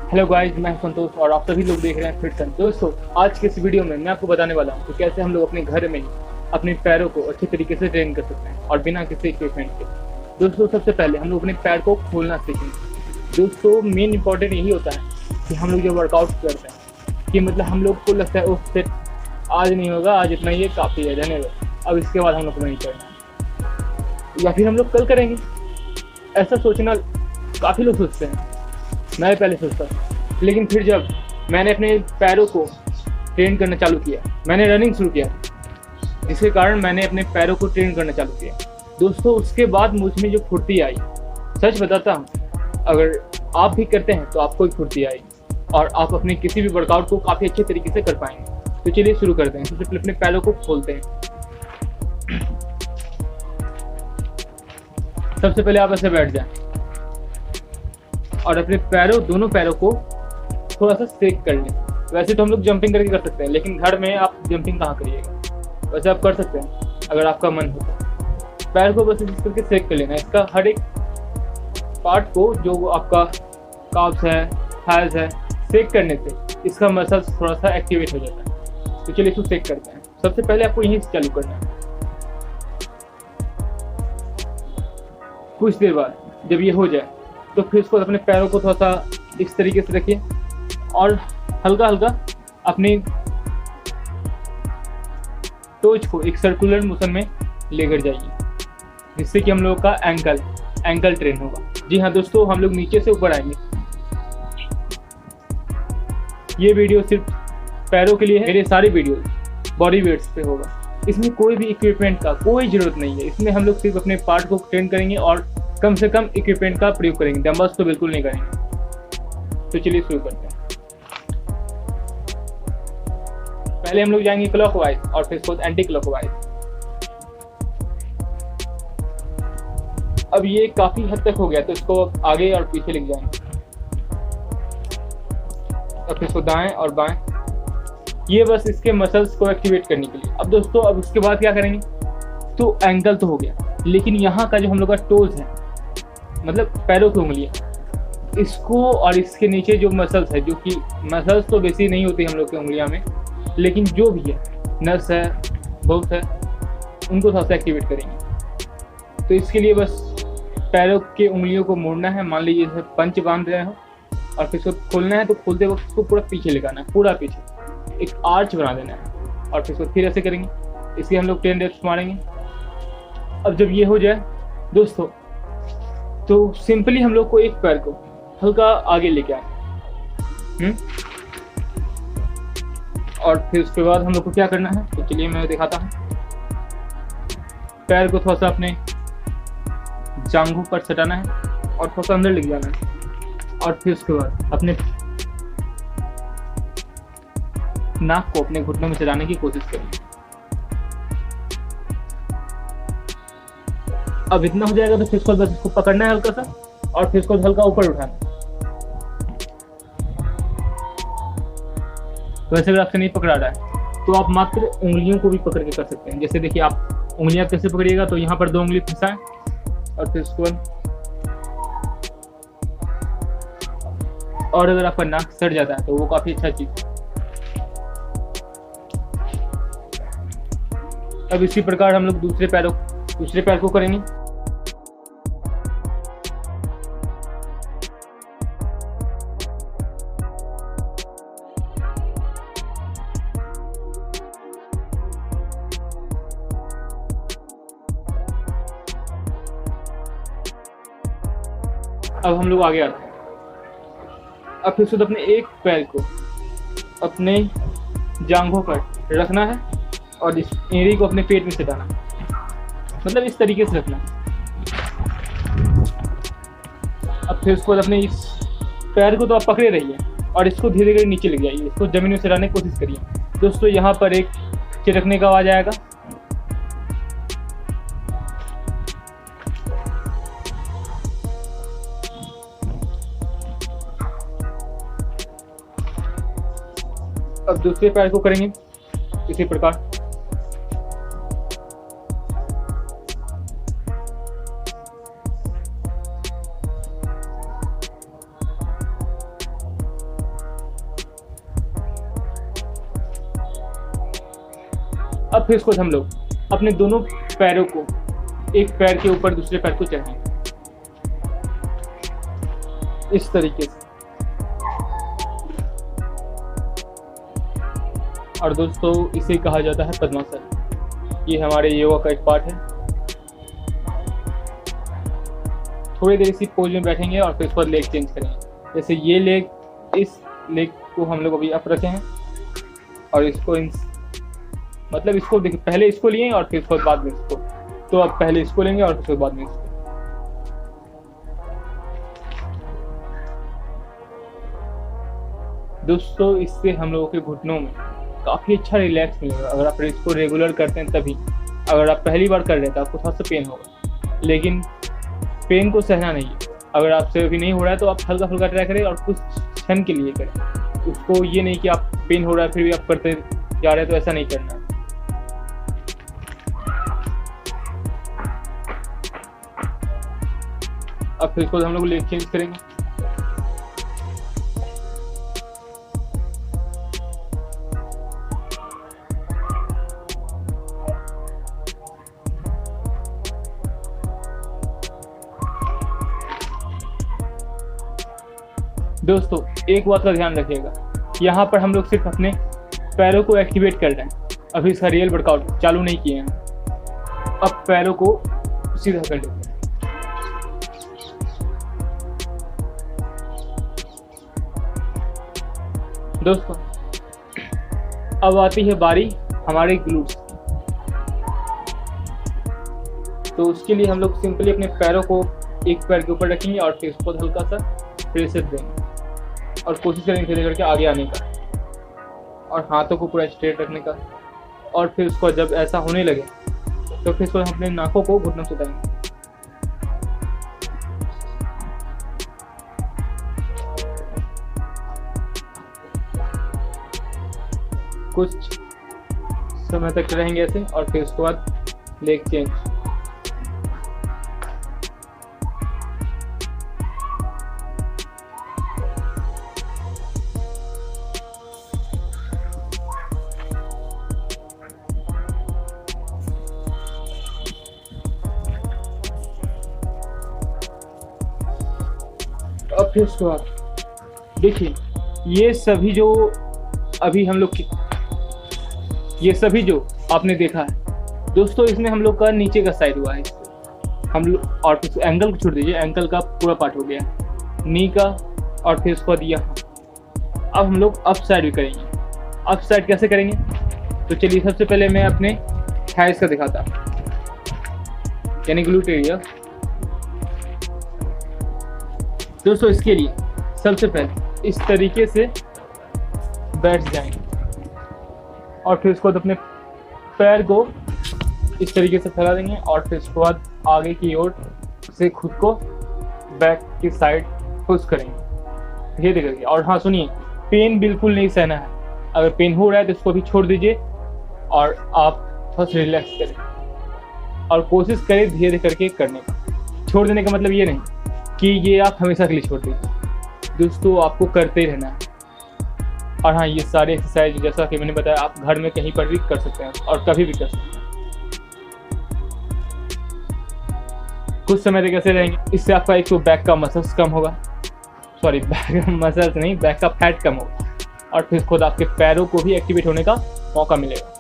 Hello guys, मैं संतोष और आप सभी लोग देख रहे हैं फिट सन। दोस्तों, आज के इस वीडियो में मैं आपको बताने वाला हूं कि कैसे हम लोग अपने घर में ही अपने पैरों को अच्छे तरीके से ट्रेन कर सकते हैं और बिना किसी इक्विपमेंट के। दोस्तों, सबसे पहले हम लोग अपने पैर को खोलना सीखेंगे। दोस्तों, मेन इंपॉर्टेंट यही होता है कि हम लोग जो वर्कआउट करते हैं कि मतलब हम लोग को लगता है उस सेट आज नहीं होगा, आज इतना ही काफ़ी है, रहने दो, अब इसके बाद हम लोग को नहीं करना या फिर हम लोग कल करेंगे। ऐसा सोचना काफ़ी लोग सोचते हैं, मैं पहले सोचता था, लेकिन फिर जब मैंने अपने पैरों को ट्रेन करना चालू किया, मैंने रनिंग शुरू किया, जिसके कारण मैंने अपने पैरों को ट्रेन करना चालू किया। दोस्तों, उसके बाद मुझ में जो फुर्ती आई, सच बताता हूँ, अगर आप भी करते हैं तो आपको भी फुर्ती आई और आप अपने किसी भी वर्कआउट को काफ़ी अच्छे तरीके से कर पाएंगे। तो चलिए शुरू करते हैं। सबसे पहले अपने पैरों को खोलते हैं। सबसे पहले आप ऐसे बैठ जाएं और अपने दोनों पैरों को थोड़ा सा सेक कर लें। वैसे तो हम लोग जंपिंग करके कर सकते हैं, लेकिन घर में आप जंपिंग कहाँ करिएगा। वैसे आप कर सकते हैं अगर आपका मन हो तो। पैर को बस इस करके सेक कर लेना। इसका हर एक पार्ट को, जो आपका काफ्स है, थाइस है, सेक करने से इसका मसल्स थोड़ा सा एक्टिवेट हो जाता है। तो चलिए इसको सेक करते हैं। सबसे पहले आपको यहीं से चालू करना है। कुछ देर बाद जब ये हो जाए तो फिर इसको अपने पैरों को थोड़ा सा इस तरीके से रखिए और हल्का हल्का अपने टोज को एक सर्कुलर मोशन में लेकर जाइए, जिससे कि हम लोगों का एंकल ट्रेन होगा। जी हाँ दोस्तों, हम लोग नीचे से ऊपर आएंगे। ये वीडियो सिर्फ पैरों के लिए है। मेरे सारे वीडियो बॉडी वेट्स पे होगा। इसमें कोई भी इक्विपमेंट का कोई ज़रूरत नहीं है। इसमें हम लोग सिर्फ अपने पार्ट को ट्रेन करेंगे और कम से कम इक्विपमेंट का प्रयोग करेंगे। डंबल्स तो बिल्कुल नहीं करेंगे। तो चलिए शुरू करते हैं। पहले हम लोग जाएंगे क्लॉकवाइज और फिर उसको एंटी क्लॉकवाइज। अब ये काफ़ी हद तक हो गया, तो इसको आगे और पीछे लिख जाएंगे और फिर इसको दाएं और बाएं। ये बस इसके मसल्स को एक्टिवेट करने के लिए। अब दोस्तों, अब उसके बाद क्या करेंगे, तो एंकल तो हो गया, लेकिन यहाँ का जो हम लोग का टोज है, मतलब पैरों की उंगलियाँ, इसको और इसके नीचे जो मसल्स है, जो कि मसल्स तो बेसी नहीं होती हम लोग की उंगलियाँ में, लेकिन जो भी है, नस है, बहुत है, उनको थोड़ा सा एक्टिवेट करेंगे। तो इसके लिए बस पैरों के उंगलियों को मोड़ना है। मान लीजिए जैसे पंच बांध रहे हो और फिर इसको खोलना है, तो खोलते वक्त इसको पूरा पीछे लगाना है, पूरा पीछे एक आर्च बना देना है और फिर इसको फिर ऐसे करेंगे। इसके हम लोग 10 रेप्स मारेंगे। अब जब ये हो जाए दोस्तों, तो सिंपली हम लोग को एक पैर को हल्का आगे लेके आए और फिर उसके बाद हम लोग को क्या करना है, तो चलिए मैं दिखाता हूँ। पैर को थोड़ा सा अपने जांघों पर सटाना है और थोड़ा सा अंदर लेके जाना है और फिर उसके बाद अपने नाक को अपने घुटनों में चलाने की कोशिश करेंगे। अब इतना हो जाएगा तो फिर इसको बस इसको पकड़ना है हल्का सा और फिर इसको हल्का ऊपर उठाना है। वैसे अगर आपसे नहीं पकड़ा रहा है तो आप मात्र उंगलियों को भी पकड़ के कर सकते हैं। जैसे देखिए, आप उंगलियां कैसे पकड़िएगा, तो यहाँ पर 2 उंगली फंसाएं और फिर इसको, और अगर आपका नाक सट जाता है तो वो काफी अच्छा चीज है। अब इसी प्रकार हम लोग दूसरे पैर को करेंगे। अब हम लोग आगे आते हैं। अब फिर से अपने एक पैर को अपने जांघों पर रखना है और इस एड़ी को अपने पेट में सटाना है, मतलब इस तरीके से रखना है। अब फिर उसको अपने इस पैर को तो आप पकड़े रहिए और इसको धीरे धीरे नीचे ले जाइए, इसको जमीन में सटाने की कोशिश करिए। दोस्तों, यहाँ पर एक चिरकने का आवाज आएगा। अब दूसरे पैर को करेंगे इसी प्रकार। अब फिर उसको हम लोग अपने दोनों पैरों को एक पैर के ऊपर दूसरे पैर को चढ़ाएंगे इस तरीके से। और दोस्तों इसे कहा जाता है पद्मासन। ये हमारे योगा का एक पार्ट है। थोड़ी देर इसी पोज में बैठेंगे और फिर उसके बाद लेग चेंज करेंगे। जैसे ये लेग, इस लेग को हम लोग अभी अप रखे हैं और इसको मतलब इसको देखिए, पहले इसको लिए और फिर उसके बाद में इसको, तो अब पहले इसको लेंगे और फिर बाद में इसको। दोस्तों इससे हम लोगों के घुटनों में काफ़ी अच्छा रिलैक्स मिलेगा अगर आप इसको रेगुलर करते हैं तभी। अगर आप पहली बार कर रहे हैं तो आपको थोड़ा सा पेन होगा, लेकिन पेन को सहना नहीं है। अगर आपसे अभी नहीं हो रहा है तो आप हल्का हल्का ट्राई करें और कुछ क्षण के लिए करें। उसको ये नहीं कि आप पेन हो रहा है फिर भी आप करते जा रहे हैं, तो ऐसा नहीं करना है। अब फिर इसको हम लोग लेग चेंज करेंगे। दोस्तों एक बात का ध्यान रखिएगा, यहाँ पर हम लोग सिर्फ अपने पैरों को एक्टिवेट कर रहे हैं, अभी इसका रियल वर्कआउट चालू नहीं किए हैं। अब पैरों को सीधा कर लेते हैं। दोस्तों अब आती है बारी हमारे ग्लूट्स की। तो उसके लिए हम लोग सिंपली अपने पैरों को एक पैर के ऊपर रखेंगे और फिर उसको हल्का सा प्रेशर देंगे और कोशिश करेंगे धीरे करके आगे आने का और हाथों को पूरा स्ट्रेट रखने का। और फिर उसको जब ऐसा होने लगे तो फिर उसको अपने नाकों को घुटनों से उतारेंगे। कुछ समय तक रहेंगे ऐसे और फिर उसके बाद लेग चेंज। अब फिर उसके बाद देखिए, ये सभी जो अभी हम लोग ये सभी जो आपने देखा है दोस्तों, इसमें हम लोग का नीचे का साइड हुआ है हम लोग। और फिर एंकल को छोड़ दीजिए, एंकल का पूरा पार्ट हो गया, नी का और फिर उसको दिया। अब हम लोग अप साइड भी करेंगे। अप साइड कैसे करेंगे तो चलिए सबसे पहले मैं अपने थाइस का दिखाता, यानी ग्लूट एरिया। दोस्तों इसके लिए सबसे पहले इस तरीके से बैठ जाएंगे और फिर उसके बाद अपने पैर को इस तरीके से फैला देंगे और फिर उसके बाद आगे की ओर से खुद को बैक की साइड पुश करेंगे धीरे करके। और हाँ सुनिए, पेन बिल्कुल नहीं सहना है। अगर पेन हो रहा है तो इसको भी छोड़ दीजिए और आप थोड़ा सा रिलैक्स करें और कोशिश करें धीरे करके करने का। छोड़ देने का मतलब ये नहीं कि ये आप हमेशा के लिए छोड़ दीजिए। दोस्तों आपको करते ही रहना है। और हाँ, ये सारे एक्सरसाइज जैसा कि मैंने बताया आप घर में कहीं पर भी कर सकते हैं और कभी भी कर सकते हैं। कुछ समय तक कैसे रहेंगे, इससे आपका एक तो बैक का मसल्स कम होगा, सॉरी बैक का मसल्स नहीं, बैक का फैट कम होगा और फिर खुद आपके पैरों को भी एक्टिवेट होने का मौका मिलेगा।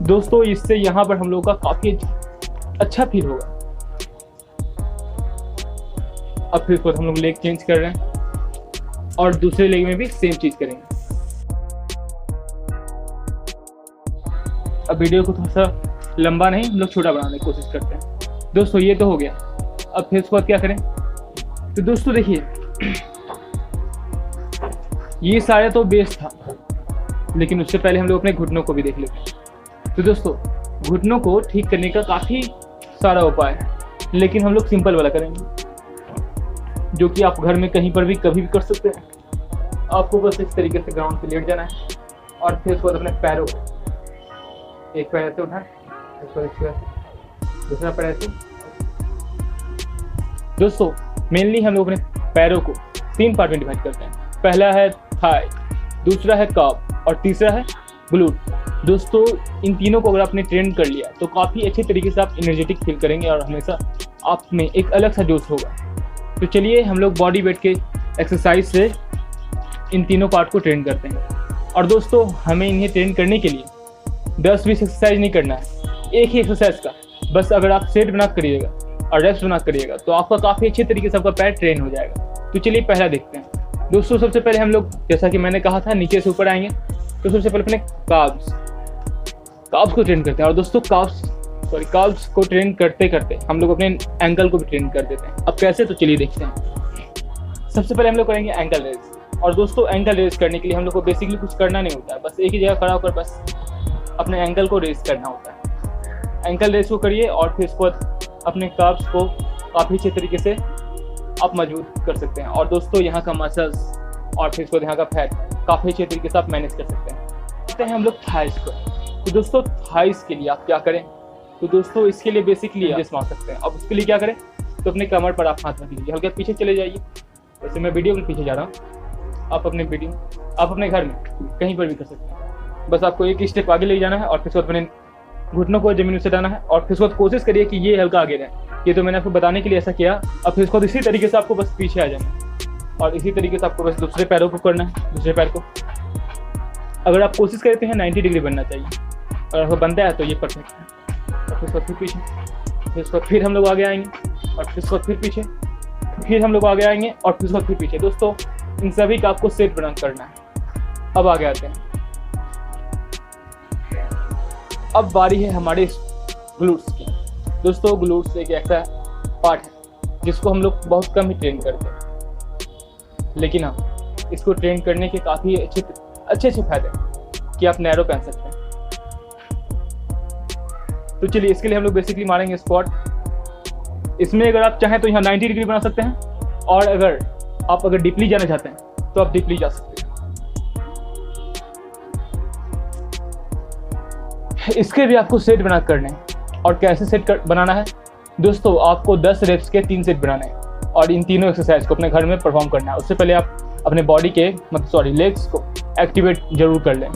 दोस्तों इससे यहाँ पर हम लोग का काफ़ी अच्छा फील होगा। अब फिर हम लोग लेग चेंज कर रहे हैं और दूसरे लेग में भी सेम चीज करेंगे। अब वीडियो को थोड़ा सा लंबा नहीं, हम लोग छोटा बनाने की कोशिश करते हैं। दोस्तों ये तो हो गया। अब फिर उसके बाद क्या करें तो दोस्तों देखिए, ये सारे तो बेस था, लेकिन उससे पहले हम लोग अपने घुटनों को भी देख लेते हैं। तो दोस्तों घुटनों को ठीक करने का काफ़ी सारा उपाय है, लेकिन हम लोग सिंपल वाला करेंगे जो कि आप घर में कहीं पर भी कभी भी कर सकते हैं। आपको बस इस तरीके से ग्राउंड पे लेट जाना है और फिर उसके बाद अपने पैरों को एक पैर ऐसे उठाएं, दूसरा पैर ऐसे। दोस्तों मेनली हम लोग अपने पैरों को 3 पार्ट में डिवाइड करते हैं। पहला है थाई, दूसरा है काफ और तीसरा है ग्लूट। दोस्तों इन तीनों को अगर आपने ट्रेन कर लिया तो काफ़ी अच्छे तरीके से आप एनर्जेटिक फील करेंगे और हमेशा आप में एक अलग सा जोश होगा। तो चलिए हम लोग बॉडी वेट के एक्सरसाइज से इन तीनों पार्ट को ट्रेन करते हैं। और दोस्तों हमें इन्हें ट्रेन करने के लिए 10-20 एक्सरसाइज नहीं करना है, एक ही एक्सरसाइज का बस अगर आप सेट बना करिएगा और रेप्स बना करिएगा तो आपका काफ़ी अच्छे तरीके से आपका पैर ट्रेन हो जाएगा। तो चलिए पहला देखते हैं। दोस्तों सबसे पहले हम लोग जैसा कि मैंने कहा था नीचे से ऊपर आएंगे, तो सबसे पहले अपने काब्स को ट्रेन करते हैं। और दोस्तों काब्स को ट्रेन करते करते हम लोग अपने एंकल को भी ट्रेन कर देते हैं। अब कैसे, तो चलिए देखते हैं। सबसे पहले हम लोग करेंगे एंकल रेज। और दोस्तों एंकल रेज करने के लिए हम लोग को बेसिकली कुछ करना नहीं होता है, बस एक ही जगह खड़ा होकर बस अपने एंकल को रेज करना होता है। एंकल रेज को करिए और फिर उसके बाद अपने काब्स को काफ़ी अच्छे तरीके से आप मजबूत कर सकते हैं। और दोस्तों यहाँ का मसल्स और फिर उसको यहाँ का फैट काफ़ी अच्छे तरीके से आप मैनेज कर सकते हैं। देखते हैं हम लोग थाइस को। तो दोस्तों थाइस के लिए आप क्या करें, तो दोस्तों इसके लिए बेसिकली एडजस्ट मार सकते हैं। अब उसके लिए क्या करें, तो अपने कमर पर आप हाथ रख लीजिए, हल्का पीछे चले जाइए। वैसे मैं वीडियो के पीछे जा रहा हूँ, आप अपने घर में कहीं पर भी कर सकते हैं। बस आपको एक स्टेप आगे ले जाना है और फिर उसके बाद अपने घुटनों को जमीन से डालना है और फिर उसके बाद कोशिश करिए कि ये हल्का आगे रहे। ये तो मैंने आपको बताने के लिए ऐसा किया। अब फिर उसके बाद इसी तरीके से आपको बस पीछे आ जाना है और इसी तरीके से आपको बस दूसरे पैरों को करना है। दूसरे पैर को अगर आप कोशिश करते हैं 90 डिग्री बनना चाहिए, अगर आपको बनता है तो ये परफेक्ट है। और फिर उसके बाद फिर पीछे, फिर उसके बाद फिर हम लोग आगे आएंगे और फिर उसके बाद फिर पीछे, फिर हम लोग आगे आएंगे और फिर उसके बाद फिर पीछे। दोस्तों इन सभी का आपको सेट बना करना है। अब आगे आते हैं। अब बारी है हमारे ग्लूट्स की। दोस्तों ग्लूट्स एक ऐसा पार्ट है जिसको हम लोग बहुत कम ही ट्रेन करते हैं, लेकिन हाँ इसको ट्रेन करने के काफ़ी अच्छे फायदे हैं कि आप नैरो पहन सकते हैं। तो चलिए इसके लिए हम लोग बेसिकली मारेंगे स्क्वाट। इसमें अगर आप चाहें तो यहाँ 90 डिग्री बना सकते हैं और अगर डीपली जाना चाहते हैं तो आप डीपली जा सकते हैं। इसके भी आपको सेट बना करने हैं। और कैसे सेट बनाना है, दोस्तों आपको 10 रेप्स के 3 सेट बनाने हैं और इन तीनों एक्सरसाइज को अपने घर में परफॉर्म करना है। उससे पहले आप अपने बॉडी के लेग्स को एक्टिवेट जरूर कर लें।